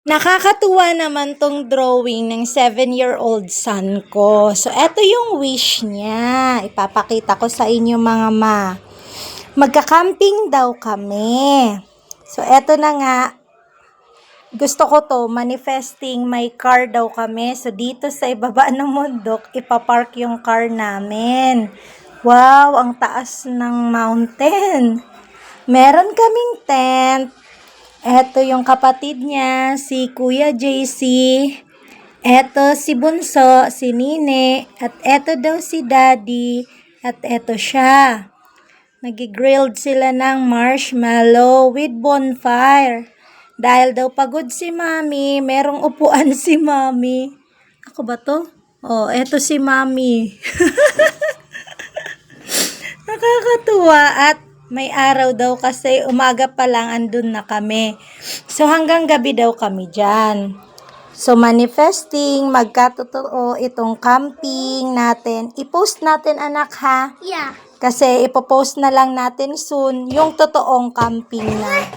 Nakakatuwa naman tong drawing ng 7-year-old son ko. So, eto yung wish niya. Ipapakita ko sa inyo mga ma. Magka-camping daw kami. So, eto na nga. Gusto ko to, manifesting may car daw kami. So, dito sa ibaba ng bundok, ipapark yung car namin. Wow, ang taas ng mountain. Meron kaming tent. Eto yung kapatid niya, si Kuya JC. Eto si Bunso, si Nine. At eto daw si Daddy. At eto siya. Nag-grilled sila ng marshmallow with bonfire. Dahil daw pagod si Mami, merong upuan si Mami. Ako ba to? Oh, eto si Mami. Nakakatuwa at may araw daw kasi umaga pa lang andun na kami. So hanggang gabi daw kami dyan. So manifesting, magkatotoo itong camping natin. I-post natin anak ha? Yeah. Kasi ipopost na lang natin soon yung totoong camping na.